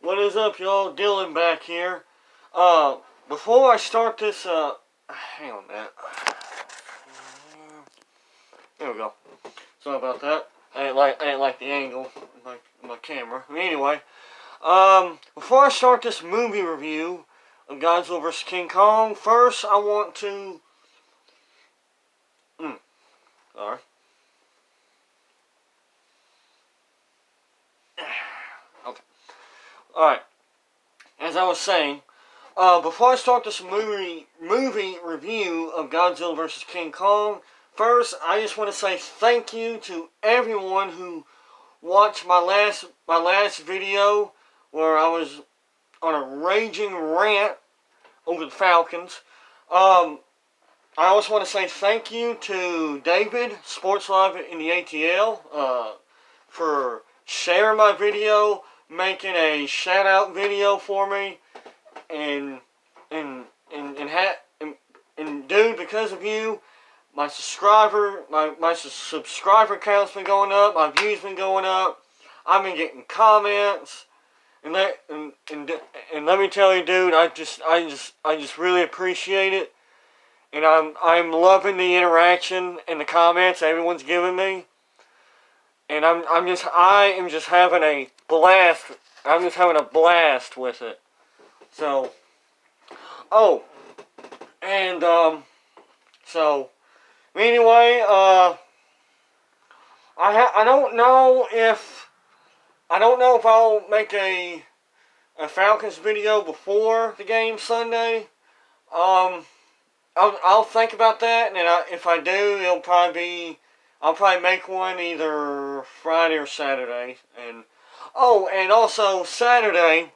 What is up, y'all? Dylan back here. Before I start this, hang on a minute. There we go. Sorry about that. I didn't like the angle of my camera. Anyway, before I start this movie review of Godzilla vs. King Kong, first I want to... Sorry. Okay. Alright. As I was saying, before I start this movie review of Godzilla vs. King Kong, first I just want to say thank you to everyone who watched my last video where I was on a raging rant over the Falcons. I also want to say thank you to David, Sports Live in the ATL, for sharing my video, making a shout out video for me, and dude, because of you, my subscriber count's been going up, my views been going up, I've been getting comments, and let me tell you, dude, I just really appreciate it, and I'm loving the interaction and the comments everyone's giving me. And I am just having a blast. I'm just having a blast with it. So, anyway, I don't know if I'll make a Falcons video before the game Sunday. I'll think about that, and if I do, I'll probably make one either Friday or Saturday. And also Saturday,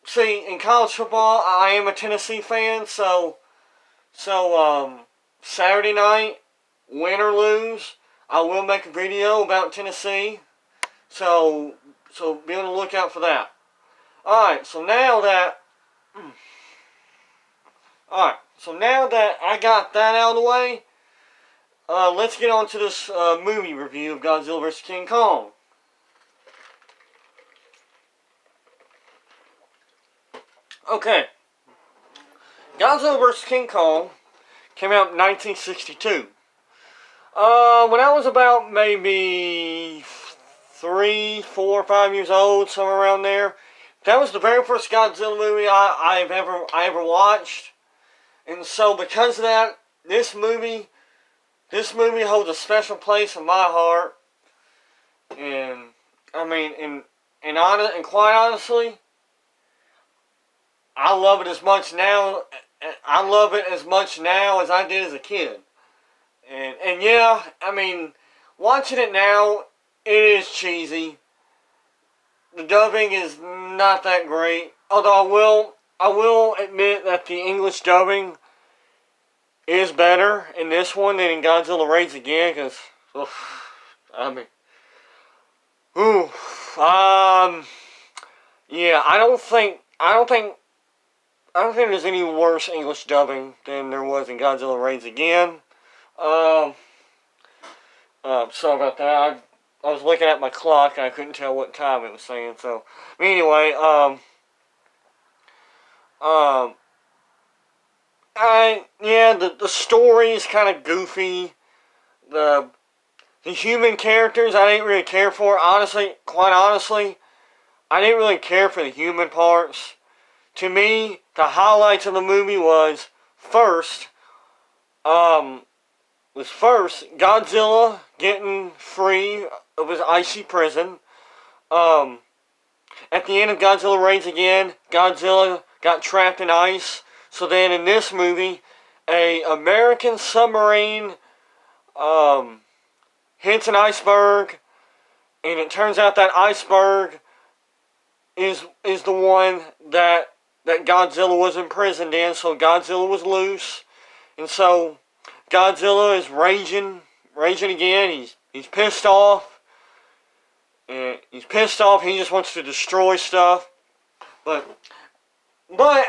see, in college football, I am a Tennessee fan, so Saturday night, win or lose, I will make a video about Tennessee. So be on the lookout for that. Alright, so now that I got that out of the way, let's get on to this movie review of Godzilla vs. King Kong. Okay. Godzilla vs. King Kong came out in 1962. When I was about maybe 3, 4, 5 years old, somewhere around there, that was the very first Godzilla movie I ever watched. And so because of that, this movie holds a special place in my heart, and I mean, and quite honestly, I love it as much now. I love it as much now as I did as a kid, and yeah, I mean, watching it now, it is cheesy. The dubbing is not that great, although I will admit that the English dubbing is better in this one than in Godzilla Raids Again, because, yeah, I don't think there's any worse English dubbing than there was in Godzilla Raids Again. Sorry about that. I was looking at my clock and I couldn't tell what time it was saying. So, anyway, the story is kind of goofy. The human characters I didn't really care for. Quite honestly, I didn't really care for the human parts. To me, the highlights of the movie was first Godzilla getting free of his icy prison. At the end of Godzilla Raids Again, Godzilla got trapped in ice. So then in this movie, a American submarine hits an iceberg, and it turns out that iceberg is the one that Godzilla was imprisoned in. So Godzilla was loose, and so Godzilla is raging again. He's pissed off, and he just wants to destroy stuff. But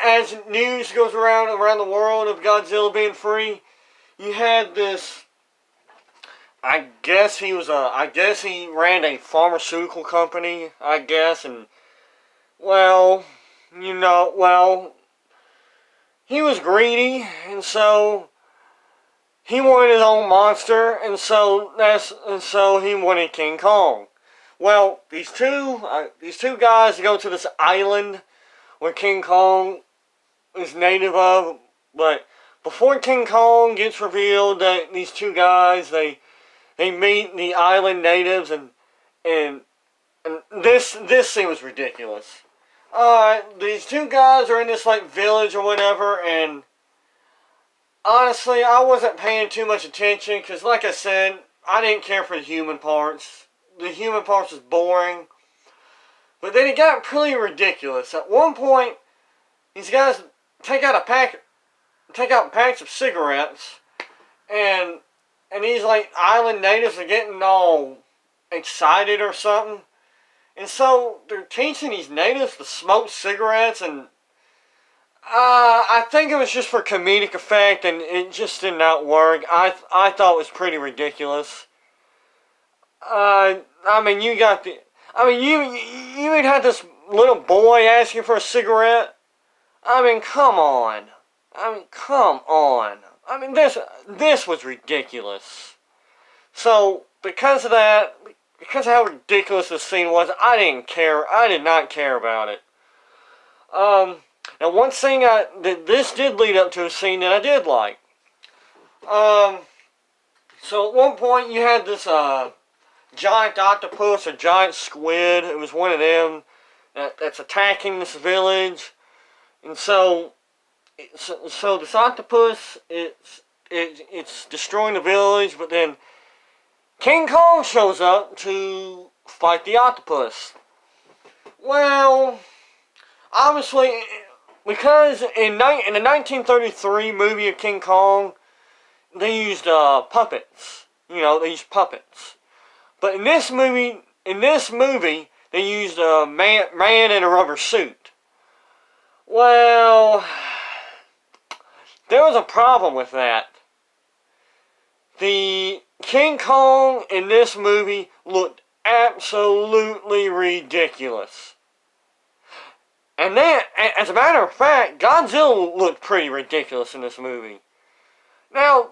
as news goes around the world of Godzilla being free, you had this I guess he was a. I guess he ran a pharmaceutical company. I guess, and well, he was greedy, and so he wanted his own monster, and so he wanted King Kong. Well, these two guys go to this island where King Kong is native of, but before King Kong gets revealed, that these two guys they meet the island natives, and this scene was ridiculous. These two guys are in this like village or whatever, and honestly, I wasn't paying too much attention because, like I said, I didn't care for the human parts. The human parts was boring. But then it got pretty ridiculous. At one point, these guys take out packs of cigarettes, and these like island natives are getting all excited or something. And so they're teaching these natives to smoke cigarettes, and I think it was just for comedic effect, and it just did not work. I thought it was pretty ridiculous. I mean, you would have this little boy asking for a cigarette. I mean, come on. This was ridiculous. So, because of that, because of how ridiculous this scene was, I didn't care. I did not care about it. Now one thing this did lead up to a scene that I did like. So at one point you had this, giant octopus or giant squid. It was one of them that's attacking this village. And so this octopus, it's destroying the village, but then King Kong shows up to fight the octopus. Well, obviously, because in the 1933 movie of King Kong, they used puppets. They used puppets. But in this movie, they used a man in a rubber suit. Well, there was a problem with that. The King Kong in this movie looked absolutely ridiculous. And then, as a matter of fact, Godzilla looked pretty ridiculous in this movie. Let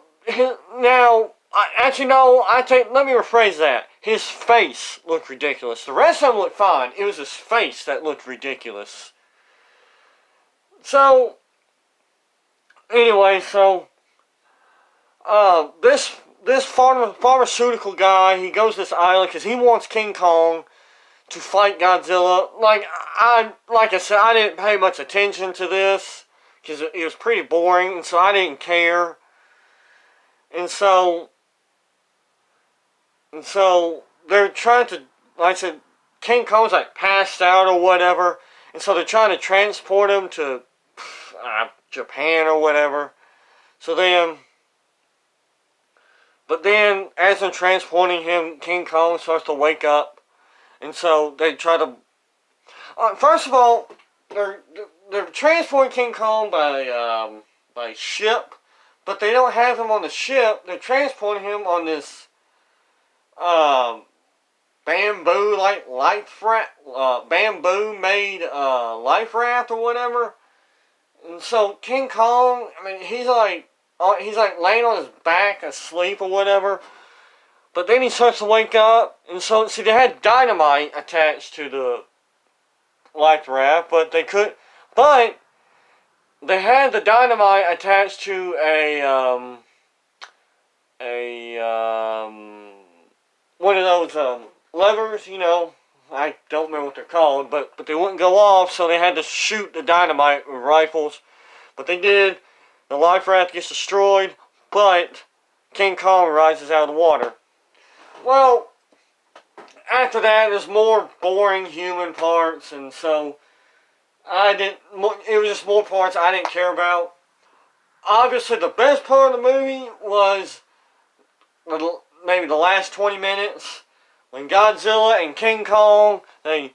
me rephrase that. His face looked ridiculous. The rest of him looked fine. It was his face that looked ridiculous. So, anyway, this pharmaceutical guy, he goes to this island because he wants King Kong to fight Godzilla. Like I said, I didn't pay much attention to this because it was pretty boring, and so I didn't care. And so they're trying to, like I said, King Kong's like passed out or whatever, and so they're trying to transport him to Japan or whatever. But then as they're transporting him, King Kong starts to wake up, and so they try to. First of all, they're transporting King Kong by ship, but they don't have him on the ship. They're transporting him on this bamboo bamboo made life raft or whatever. And so King Kong, he's like laying on his back asleep or whatever. But then he starts to wake up, and so they had dynamite attached to the life raft, but they had the dynamite attached to one of those levers, I don't remember what they're called, but they wouldn't go off, so they had to shoot the dynamite with rifles. But they did. The life raft gets destroyed, but King Kong rises out of the water. Well, after that, there's more boring human parts, and so it was just more parts I didn't care about. Obviously, the best part of the movie was maybe the last 20 minutes when Godzilla and King Kong, they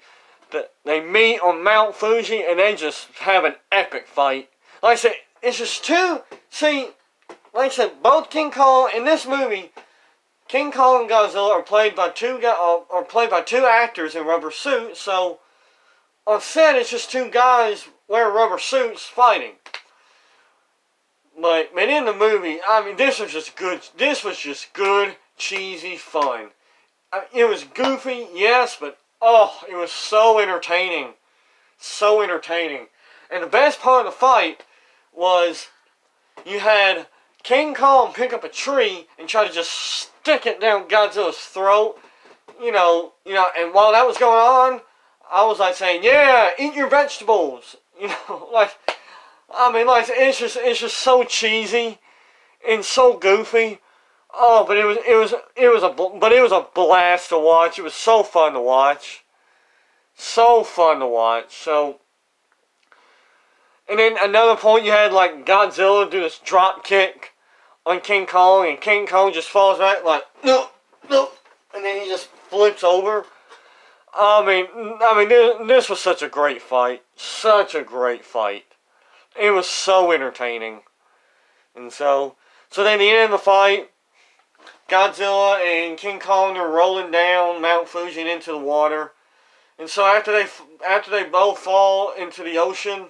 meet on Mount Fuji, and they just have an epic fight. Like I said, it's just like I said, both King Kong in this movie, King Kong and Godzilla are played by two actors in rubber suits. So on set, it's just two guys wearing rubber suits fighting. But in the movie, I mean, this was just good. This was just good, cheesy fun. It was goofy, yes, but oh, it was so entertaining. So entertaining. And the best part of the fight was you had King Kong pick up a tree and try to just stick it down Godzilla's throat. And while that was going on, I was like saying, yeah, eat your vegetables. It's just so cheesy and so goofy. Oh, but it was a blast to watch. It was so fun to watch. So fun to watch. So, and then another point, you had like Godzilla do this drop kick on King Kong, and King Kong just falls back like nope, and then he just flips over. This was such a great fight. Such a great fight. It was so entertaining. And so then the end of the fight, Godzilla and King Kong are rolling down Mount Fuji into the water. And so after they both fall into the ocean,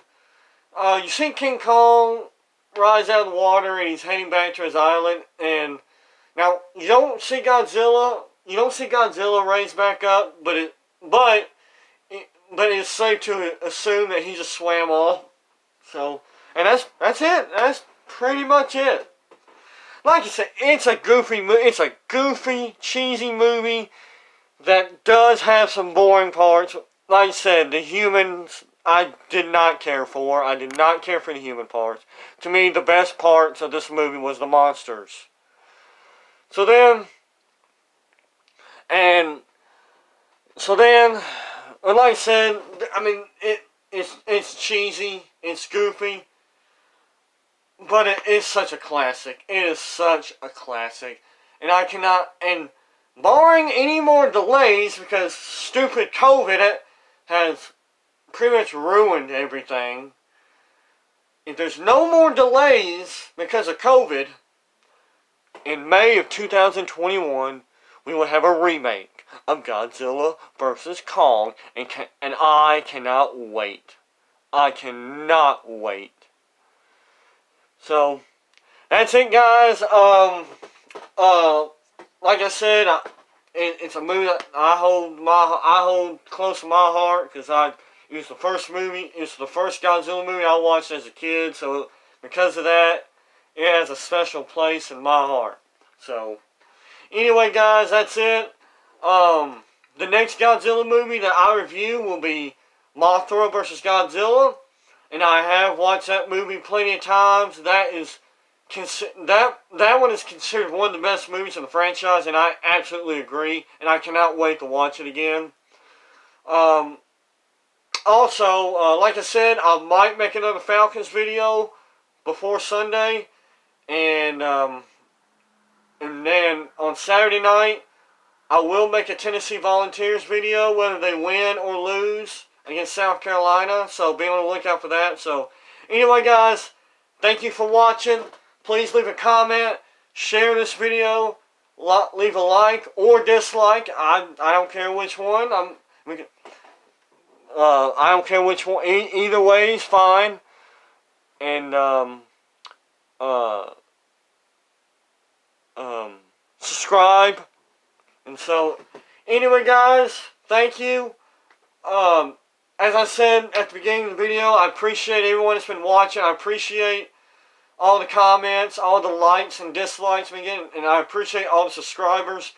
you see King Kong rise out of the water and he's heading back to his island. And now you don't see Godzilla raise back up, but it's safe to assume that he just swam off. So, and that's it. That's pretty much it. Like I said, it's a goofy, cheesy movie that does have some boring parts. Like I said, the humans I did not care for. I did not care for the human parts. To me, the best parts of this movie was the monsters. So then, like I said, it's cheesy, it's goofy, but it is such a classic. It is such a classic. And barring any more delays, because stupid COVID has pretty much ruined everything, if there's no more delays because of COVID, in May of 2021, we will have a remake of Godzilla vs. Kong, and I cannot wait. I cannot wait. So, that's it, guys. Like I said, it's a movie that I hold close to my heart, because it was the first Godzilla movie I watched as a kid. So, because of that, it has a special place in my heart. So, anyway, guys, that's it. The next Godzilla movie that I review will be Mothra vs. Godzilla, and I have watched that movie plenty of times. That one is considered one of the best movies in the franchise, and I absolutely agree, and I cannot wait to watch it again. Also, like I said, I might make another Falcons video before Sunday, and then on Saturday night, I will make a Tennessee Volunteers video, whether they win or lose against South Carolina. So be on the lookout for that. So anyway, guys, thank you for watching. Please leave a comment, share this video, leave a like or dislike. I don't care which one. I don't care which one. Either way is fine. And subscribe. And so, anyway, guys, thank you. As I said at the beginning of the video, I appreciate everyone that's been watching. I appreciate all the comments, all the likes and dislikes we get, and I appreciate all the subscribers.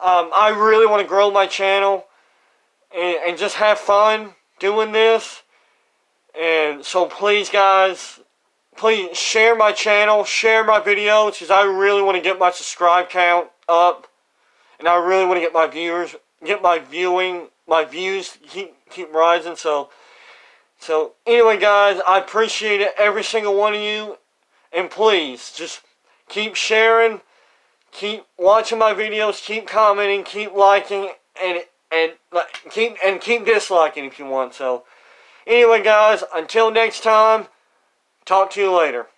I really want to grow my channel and just have fun doing this. And so, please, guys, please share my channel, share my videos, because I really want to get my subscribe count up. And I really want to get my views keep rising. So anyway, guys, I appreciate it, every single one of you. And please, just keep sharing, keep watching my videos, keep commenting, keep liking, and keep disliking if you want. So anyway, guys, until next time, talk to you later.